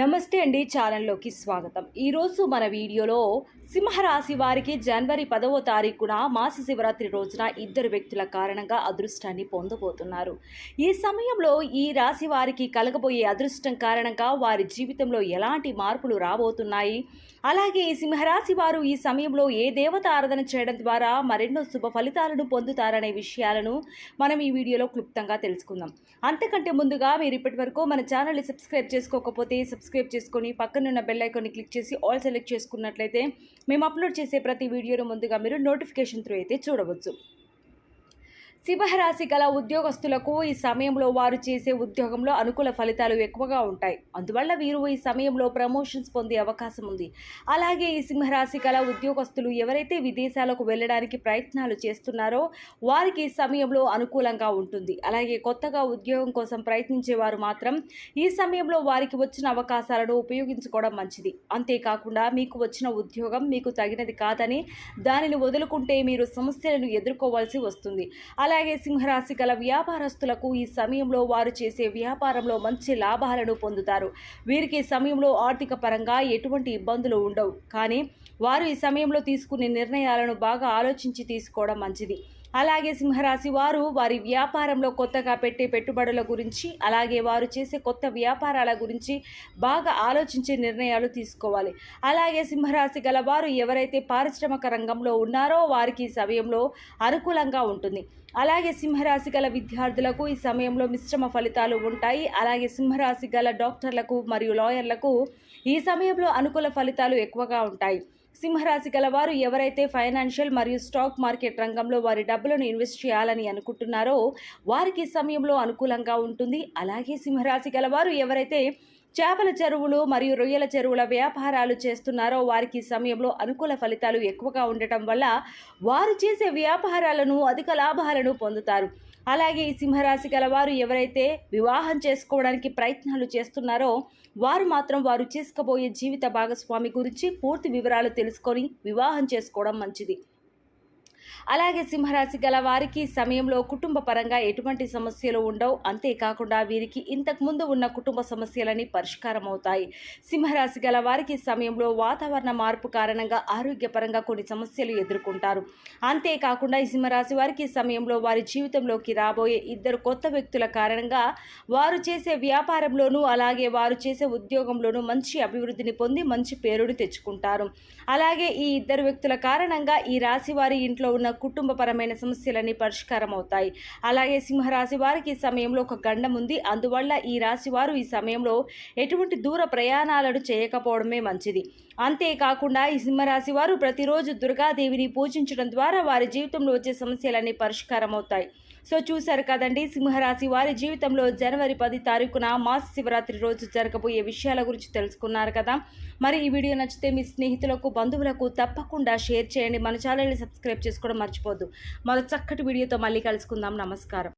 నమస్తే అండి, ఛానల్లోకి స్వాగతం. ఈరోజు మన వీడియోలో సింహరాశి వారికి జనవరి 10వ తారీఖున మాస శివరాత్రి రోజున ఇద్దరు వ్యక్తుల కారణంగా అదృష్టాన్ని పొందబోతున్నారు. ఈ సమయంలో ఈ రాశి వారికి కలగబోయే అదృష్టం కారణంగా వారి జీవితంలో ఎలాంటి మార్పులు రాబోతున్నాయి, అలాగే ఈ సింహరాశి వారు ఈ సమయంలో ఏ దేవత ఆరాధన చేయడం ద్వారా మరెన్నో శుభ ఫలితాలను పొందుతారనే విషయాలను మనం ఈ వీడియోలో క్లుప్తంగా తెలుసుకుందాం. అంతకంటే ముందుగా మీరు ఇప్పటి వరకు మన ఛానల్ని సబ్స్క్రైబ్ చేసుకోకపోతే సబ్స్క్రైబ్ చేసుకొని పక్కనున్న బెల్ ఐకాన్ని క్లిక్ చేసి ఆల్ సెలెక్ట్ చేసుకున్నట్లయితే మేము అప్లోడ్ చేసే ప్రతి వీడియోను ముందుగా మీరు నోటిఫికేషన్ త్రూ అయితే చూడవచ్చు. సింహరాశి గల ఉద్యోగస్తులకు ఈ సమయంలో వారు చేసే ఉద్యోగంలో అనుకూల ఫలితాలు ఎక్కువగా ఉంటాయి. అందువల్ల వీరు ఈ సమయంలో ప్రమోషన్స్ పొందే అవకాశం ఉంది. అలాగే ఈ సింహరాశి గల ఉద్యోగస్తులు ఎవరైతే విదేశాలకు వెళ్ళడానికి ప్రయత్నాలు చేస్తున్నారో వారికి ఈ సమయంలో అనుకూలంగా ఉంటుంది. అలాగే కొత్తగా ఉద్యోగం కోసం ప్రయత్నించే వారు మాత్రం ఈ సమయంలో వారికి వచ్చిన అవకాశాలను ఉపయోగించుకోవడం మంచిది. అంతేకాకుండా మీకు వచ్చిన ఉద్యోగం మీకు తగినది కాదని దానిని వదులుకుంటే మీరు సమస్యలను ఎదుర్కోవాల్సి వస్తుంది. అలాగే సింహరాశి గల వ్యాపారస్తులకు ఈ సమయంలో వారు చేసే వ్యాపారంలో మంచి లాభాలను పొందుతారు. వీరికి ఈ సమయంలో ఆర్థిక పరంగా ఎటువంటి ఇబ్బందులు ఉండవు. కానీ వారు ఈ సమయంలో తీసుకునే నిర్ణయాలను బాగా ఆలోచించి తీసుకోవడం మంచిది. అలాగే సింహరాశి వారు వారి వ్యాపారంలో కొత్తగా పెట్టే పెట్టుబడుల గురించి, అలాగే వారు చేసే కొత్త వ్యాపారాల గురించి బాగా ఆలోచించే నిర్ణయాలు తీసుకోవాలి. అలాగే సింహరాశి గల వారు ఎవరైతే పారిశ్రామిక రంగంలో ఉన్నారో వారికి ఈ సమయంలో అనుకూలంగా ఉంటుంది. అలాగే సింహరాశి గల విద్యార్థులకు ఈ సమయంలో మిశ్రమ ఫలితాలు ఉంటాయి. అలాగే సింహరాశి గల డాక్టర్లకు మరియు లాయర్లకు ఈ సమయంలో అనుకూల ఫలితాలు ఎక్కువగా ఉంటాయి. సింహరాశి గల వారు ఎవరైతే ఫైనాన్షియల్ మరియు స్టాక్ మార్కెట్ రంగంలో వారి డబ్బులను ఇన్వెస్ట్ చేయాలని అనుకుంటున్నారో వారికి సమయంలో అనుకూలంగా ఉంటుంది. అలాగే సింహరాశి గల వారు ఎవరైతే చేపల చెరువులు మరియు రొయ్యల చెరువుల వ్యాపారాలు చేస్తున్నారో వారికి సమయంలో అనుకూల ఫలితాలు ఎక్కువగా ఉండటం వల్ల వారు చేసే వ్యాపారాలను అధిక లాభాలను పొందుతారు. అలాగే ఈ సింహరాశి గల వారు ఎవరైతే వివాహం చేసుకోవడానికి ప్రయత్నాలు చేస్తున్నారో వారు మాత్రం వారు చేసుకోబోయే జీవిత భాగస్వామి గురించి పూర్తి వివరాలు తెలుసుకొని వివాహం చేసుకోవడం మంచిది. అలాగే సింహరాశి గల వారికి సమయంలో కుటుంబ పరంగా ఎటువంటి సమస్యలు ఉండవు. అంతేకాకుండా వీరికి ఇంతకుముందు ఉన్న కుటుంబ సమస్యలని పరిష్కారం అవుతాయి. సింహరాశి గల వారికి సమయంలో వాతావరణ మార్పు కారణంగా ఆరోగ్యపరంగా కొన్ని సమస్యలు ఎదుర్కొంటారు. అంతేకాకుండా ఈ సింహరాశి వారికి సమయంలో వారి జీవితంలోకి రాబోయే ఇద్దరు కొత్త వ్యక్తుల కారణంగా వారు చేసే వ్యాపారంలోనూ అలాగే వారు చేసే ఉద్యోగంలోనూ మంచి అభివృద్ధిని పొంది మంచి పేరుని తెచ్చుకుంటారు. అలాగే ఈ ఇద్దరు వ్యక్తుల కారణంగా ఈ రాశి వారి ఇంట్లో ఉన్న కుటుంబపరమైన సమస్యలన్నీ పరిష్కారం అవుతాయి. అలాగే సింహరాశి వారికి ఈ సమయంలో ఒక గండం ఉంది. అందువల్ల ఈ రాశి వారు ఈ సమయంలో ఎటువంటి దూర ప్రయాణాలను చేయకపోవడమే మంచిది. అంతేకాకుండా ఈ సింహరాశి వారు ప్రతిరోజు దుర్గాదేవిని పూజించడం ద్వారా వారి జీవితంలో వచ్చే సమస్యలన్నీ పరిష్కారం అవుతాయి. సో చూశారు కదండి, సింహరాశి వారి జీవితంలో జనవరి 10 తారీఖున మాస శివరాత్రి రోజు జరగబోయే విషయాల గురించి తెలుసుకున్నారు కదా. మరి ఈ వీడియో నచ్చితే మీ స్నేహితులకు బంధువులకు తప్పకుండా షేర్ చేయండి. మన ఛానల్ని సబ్స్క్రైబ్ చేసుకోవడం మర్చిపోద్దు. మరో చక్కటి వీడియోతో మళ్ళీ కలుసుకుందాం. నమస్కారం.